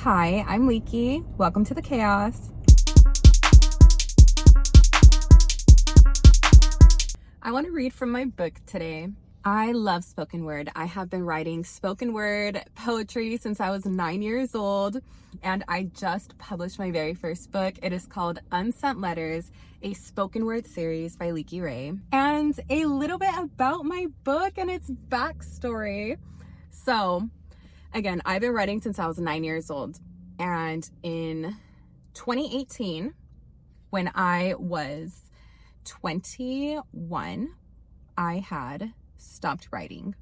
Hi, I'm Liquey. Welcome to the chaos. I want to read from my book today. I love spoken word. I have been writing spoken word poetry since I was 9 years old, and I just published my very first book. It is called Unsent Letters, a spoken word series by Liquey. And a little bit about my book and its backstory. So, again, I've been writing since I was 9 years old. And in 2018, when I was 21, I had stopped writing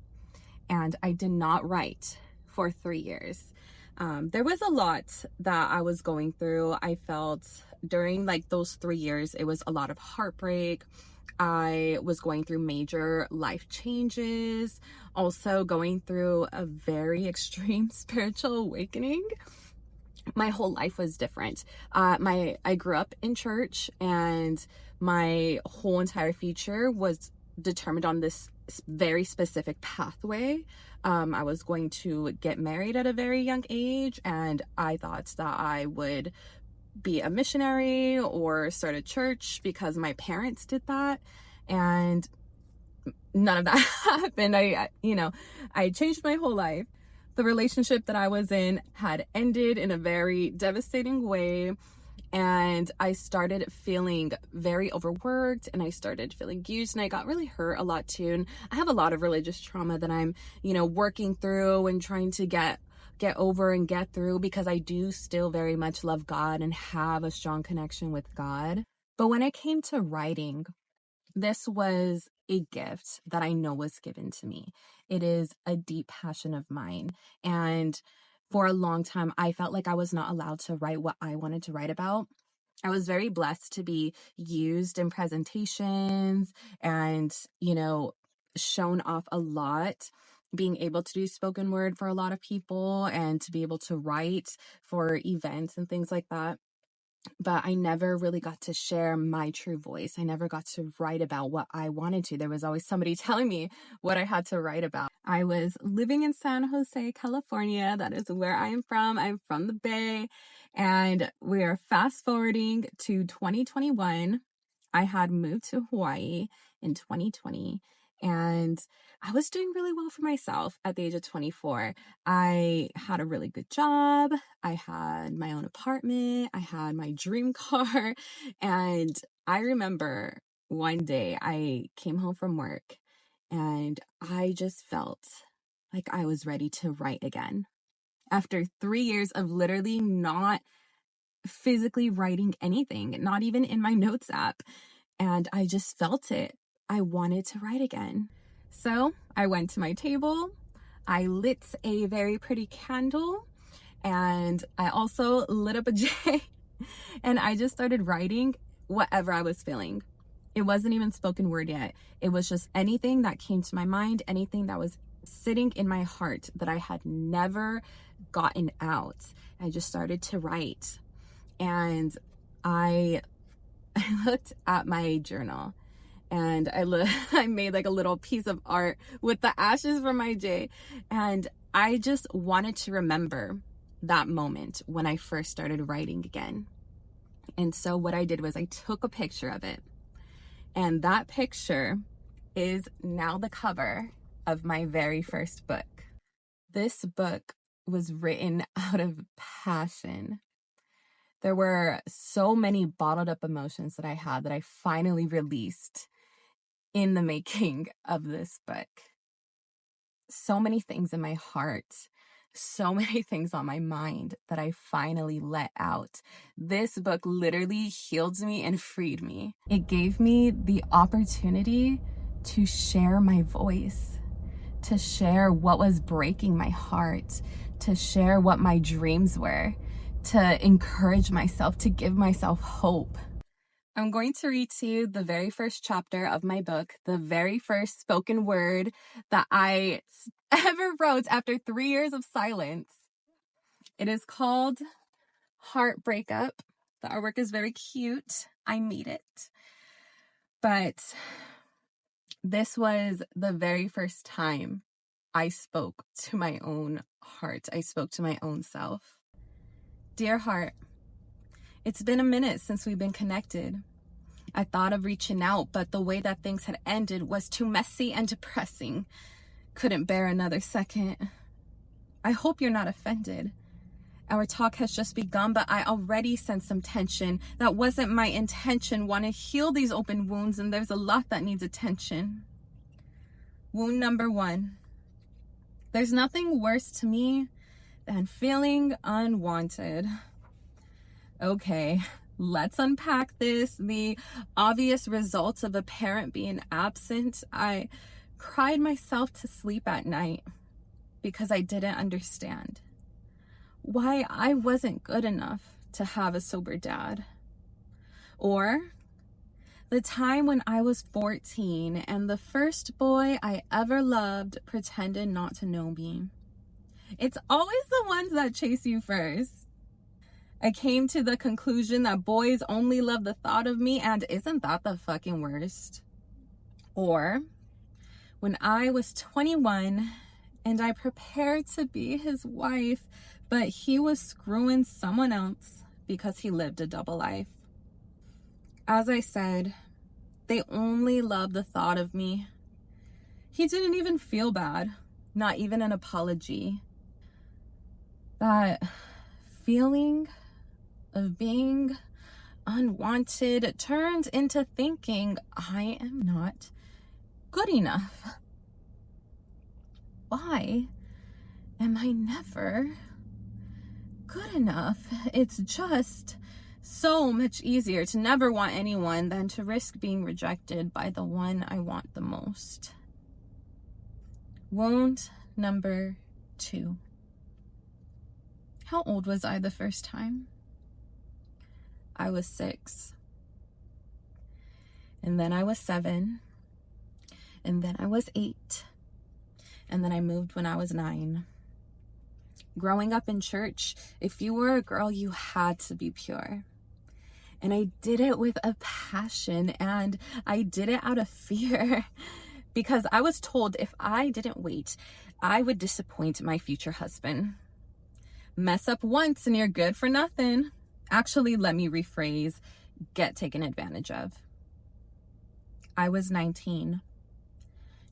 and I did not write for 3 years. There was a lot that I was going through. I felt during those 3 years, it was a lot of heartbreak. I was going through major life changes, also going through a very extreme spiritual awakening. My whole life was different. I grew up in church, and my whole entire future was determined on this very specific pathway. I was going to get married at a very young age, and I thought that I would be a missionary or start a church because my parents did that, and none of that happened. I changed my whole life. The relationship that I was in had ended in a very devastating way, and I started feeling very overworked, and I started feeling used, and I got really hurt a lot too. And I have a lot of religious trauma that I'm, working through and trying to get over and get through, because I do still very much love God and have a strong connection with God. But when it came to writing, this was a gift that I know was given to me. It is a deep passion of mine. And for a long time, I felt like I was not allowed to write what I wanted to write about. I was very blessed to be used in presentations and, shown off a lot, being able to do spoken word for a lot of people and to be able to write for events and things like that. But I never really got to share my true voice. I never got to write about what I wanted to. There was always somebody telling me what I had to write about. I was living in San Jose, California. That is where I am from. I'm from the Bay. And we are fast forwarding to 2021. I had moved to Hawaii in 2020, and I was doing really well for myself at the age of 24. I had a really good job. I had my own apartment. I had my dream car. And I remember one day I came home from work and I just felt like I was ready to write again. After 3 years of literally not physically writing anything, not even in my notes app. And I just felt it. I wanted to write again. So I went to my table, I lit a very pretty candle, and I also lit up a J, and I just started writing whatever I was feeling. It wasn't even spoken word yet. It was just anything that came to my mind, anything that was sitting in my heart that I had never gotten out. I just started to write. And I looked at my journal, and I made a little piece of art with the ashes from my J, and I just wanted to remember that moment when I first started writing again. And so what I did was I took a picture of it, and that picture is now the cover of my very first book. This book was written out of passion. There were so many bottled up emotions that I had that I finally released in the making of this book. So many things in my heart, so many things on my mind that I finally let out. This book literally healed me and freed me. It gave me the opportunity to share my voice, to share what was breaking my heart, to share what my dreams were, to encourage myself, to give myself hope. I'm going to read to you the very first chapter of my book, the very first spoken word that I ever wrote after 3 years of silence. It is called Heartbreak Up. The artwork is very cute. I made it. But this was the very first time I spoke to my own heart. I spoke to my own self. Dear heart, it's been a minute since we've been connected. I thought of reaching out, but the way that things had ended was too messy and depressing. Couldn't bear another second. I hope you're not offended. Our talk has just begun, but I already sense some tension. That wasn't my intention. Want to heal these open wounds, and there's a lot that needs attention. Wound number 1. There's nothing worse to me than feeling unwanted. Okay, let's unpack this. The obvious results of a parent being absent. I cried myself to sleep at night because I didn't understand why I wasn't good enough to have a sober dad. Or the time when I was 14 and the first boy I ever loved pretended not to know me. It's always the ones that chase you first. I came to the conclusion that boys only love the thought of me, and isn't that the fucking worst? Or when I was 21 and I prepared to be his wife, but he was screwing someone else because he lived a double life. As I said, they only love the thought of me. He didn't even feel bad, not even an apology. That feeling of being unwanted turned into thinking I am not good enough. Why am I never good enough? It's just so much easier to never want anyone than to risk being rejected by the one I want the most. Wound number 2. How old was I the first time? I was 6. And then I was 7. And then I was 8. And then I moved when I was 9. Growing up in church, if you were a girl, you had to be pure. And I did it with a passion, and I did it out of fear because I was told if I didn't wait, I would disappoint my future husband. Mess up once and you're good for nothing. Actually, let me rephrase, get taken advantage of. I was 19.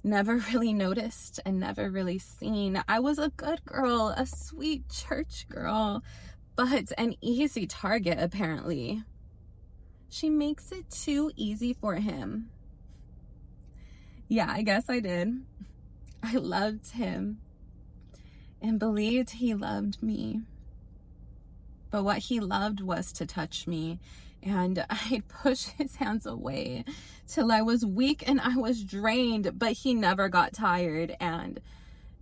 Never really noticed and never really seen. I was a good girl, a sweet church girl, but an easy target apparently. She makes it too easy for him. Yeah, I guess I did. I loved him and believed he loved me. But what he loved was to touch me, and I'd push his hands away till I was weak and I was drained, but he never got tired and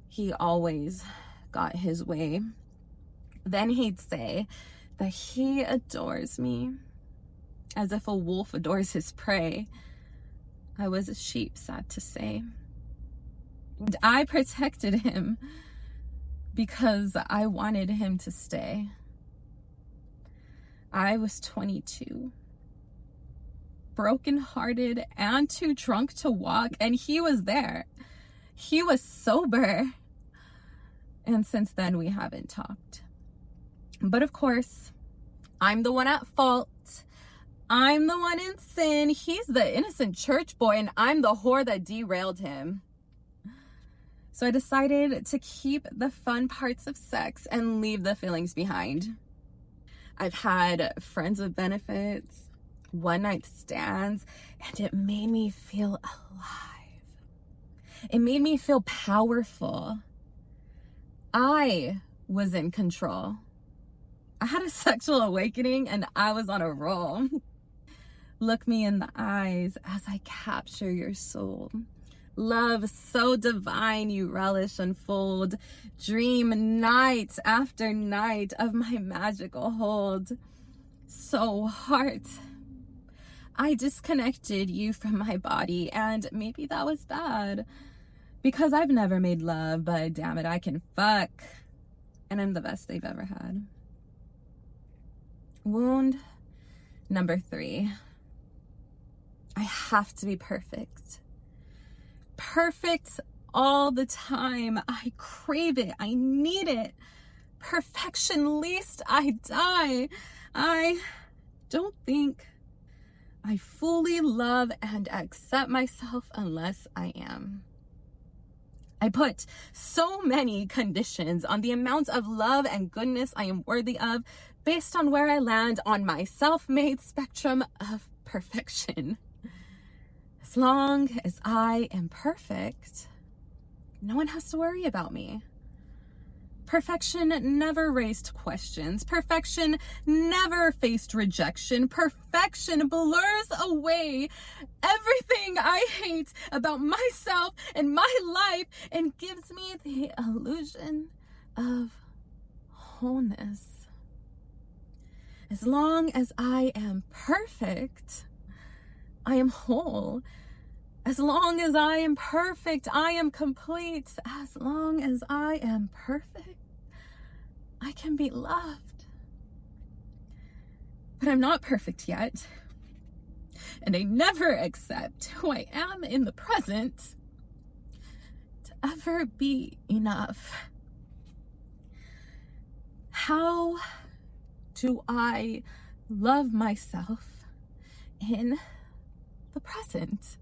he always got his way. Then he'd say that he adores me, as if a wolf adores his prey. I was a sheep, sad to say. And I protected him because I wanted him to stay. I was 22, brokenhearted and too drunk to walk, and he was there. He was sober. And since then, we haven't talked. But of course, I'm the one at fault. I'm the one in sin. He's the innocent church boy, and I'm the whore that derailed him. So I decided to keep the fun parts of sex and leave the feelings behind. I've had friends with benefits, one-night stands, and it made me feel alive. It made me feel powerful. I was in control. I had a sexual awakening and I was on a roll. Look me in the eyes as I capture your soul. Love so divine you relish unfold. Dream night after night of my magical hold. So heart, I disconnected you from my body, and maybe that was bad because I've never made love, but damn it, I can fuck. And I'm the best they've ever had. Wound number 3. I have to be perfect. Perfect all the time. I crave it. I need it. perfection, lest I die. I don't think I fully love and accept myself unless I am. I put so many conditions on the amount of love and goodness I am worthy of based on where I land on my self-made spectrum of perfection. As long as I am perfect, no one has to worry about me. Perfection never raised questions. Perfection never faced rejection. Perfection blurs away everything I hate about myself and my life and gives me the illusion of wholeness. As long as I am perfect, I am whole. As long as I am perfect, I am complete. As long as I am perfect, I can be loved. But I'm not perfect yet. And I never accept who I am in the present to ever be enough. How do I love myself in the present?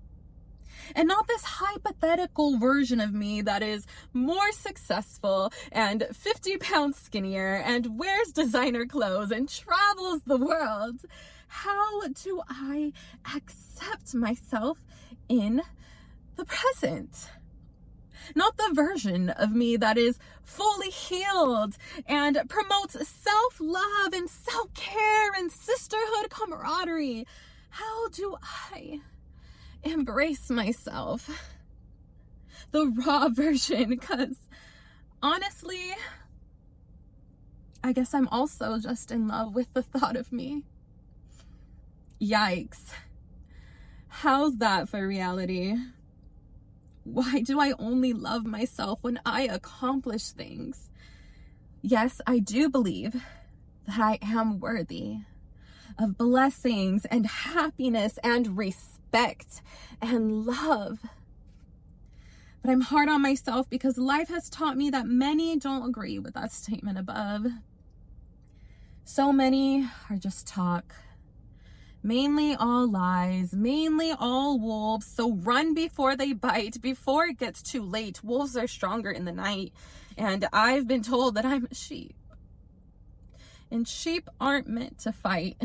And not this hypothetical version of me that is more successful and 50 pounds skinnier and wears designer clothes and travels the world. How do I accept myself in the present? Not the version of me that is fully healed and promotes self-love and self-care and sisterhood camaraderie. How do I embrace myself, the raw version? Because honestly, I guess I'm also just in love with the thought of me. Yikes. How's that for reality? Why do I only love myself when I accomplish things? Yes, I do believe that I am worthy of blessings and happiness and respect and love. But I'm hard on myself because life has taught me that many don't agree with that statement above. So many are just talk. Mainly all lies, mainly all wolves. So run before they bite, before it gets too late. Wolves are stronger in the night. And I've been told that I'm a sheep. And sheep aren't meant to fight.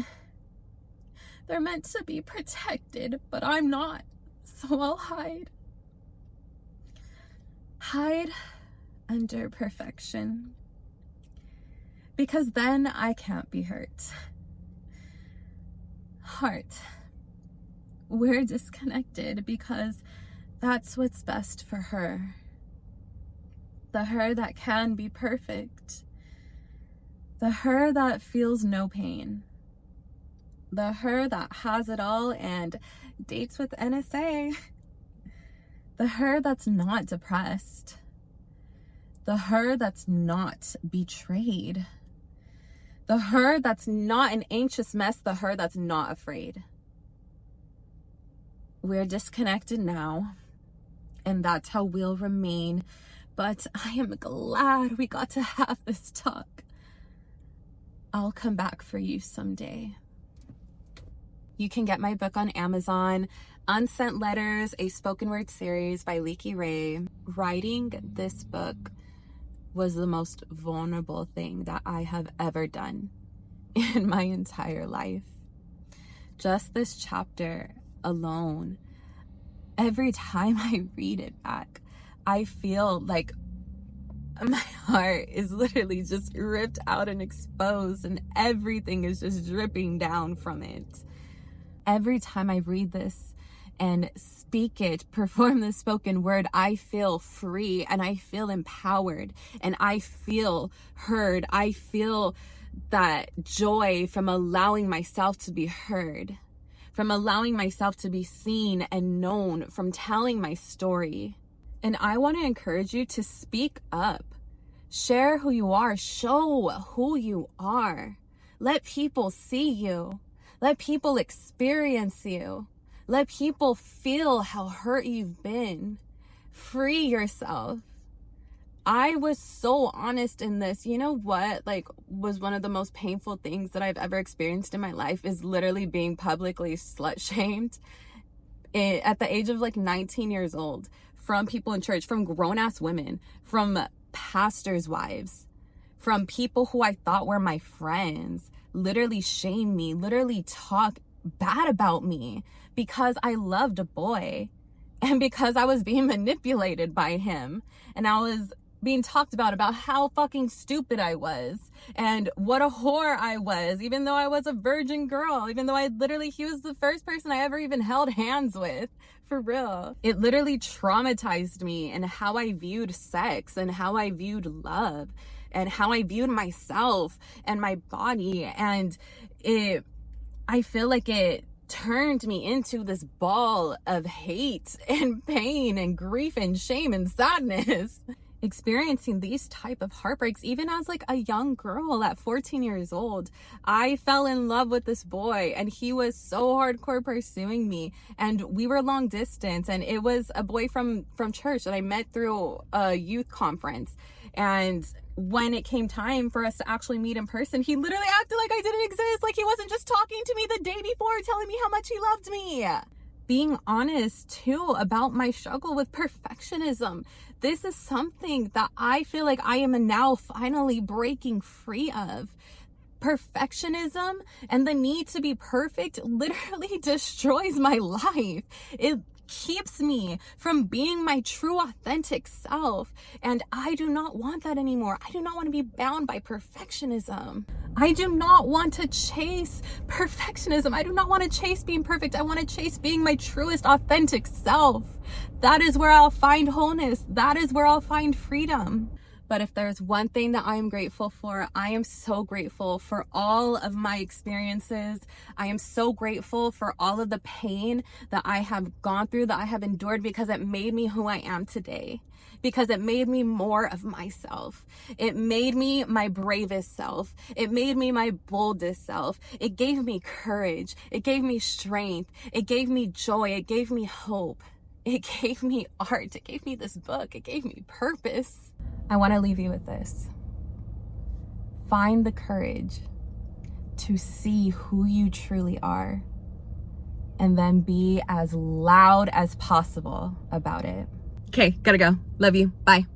They're meant to be protected, but I'm not. So I'll hide. Hide under perfection. Because then I can't be hurt. Heart, we're disconnected because that's what's best for her. The her that can be perfect. The her that feels no pain. The her that has it all and dates with NSA. The her that's not depressed. The her that's not betrayed. The her that's not an anxious mess. The her that's not afraid. We're disconnected now, and that's how we'll remain. But I am glad we got to have this talk. I'll come back for you someday. You can get my book on Amazon, Unsent Letters, a spoken word series by Liquey. Writing this book was the most vulnerable thing that I have ever done in my entire life. Just this chapter alone, every time I read it back, I feel like my heart is literally just ripped out and exposed, and everything is just dripping down from it. Every time I read this and speak it, perform the spoken word, I feel free and I feel empowered and I feel heard. I feel that joy from allowing myself to be heard, from allowing myself to be seen and known, from telling my story. And I want to encourage you to speak up. Share who you are. Show who you are. Let people see you. Let people experience you. Let people feel how hurt you've been. Free yourself. I was so honest in this. You know what, like, was one of the most painful things that I've ever experienced in my life is literally being publicly slut shamed at the age of like 19 years old, from people in church, from grown-ass women, from pastors' wives, from people who I thought were my friends, literally shame me, literally talk bad about me because I loved a boy and because I was being manipulated by him, and I was being talked about how fucking stupid I was and what a whore I was, even though I was a virgin girl, even though he was the first person I ever even held hands with, for real. It literally traumatized me and how I viewed sex and how I viewed love and how I viewed myself and my body. And I feel like it turned me into this ball of hate and pain and grief and shame and sadness. Experiencing these type of heartbreaks, even as like a young girl at 14 years old, I fell in love with this boy and he was so hardcore pursuing me, and we were long distance, and it was a boy from church that I met through a youth conference. And when it came time for us to actually meet in person, he literally acted like I didn't exist, like he wasn't just talking to me the day before telling me how much he loved me. Being honest too about my struggle with perfectionism. This is something that I feel like I am now finally breaking free of. Perfectionism and the need to be perfect literally destroys my life. It keeps me from being my true authentic self, and I do not want that anymore. I do not want to be bound by perfectionism. I do not want to chase perfectionism. I do not want to chase being perfect. I want to chase being my truest authentic self. That is where I'll find wholeness. That is where I'll find freedom. But if there's one thing that I am grateful for, I am so grateful for all of my experiences. I am so grateful for all of the pain that I have gone through, that I have endured, because it made me who I am today. Because it made me more of myself. It made me my bravest self. It made me my boldest self. It gave me courage. It gave me strength. It gave me joy. It gave me hope. It gave me art. It gave me this book. It gave me purpose. I want to leave you with this. Find the courage to see who you truly are, and then be as loud as possible about it. Okay, gotta go. Love you. Bye.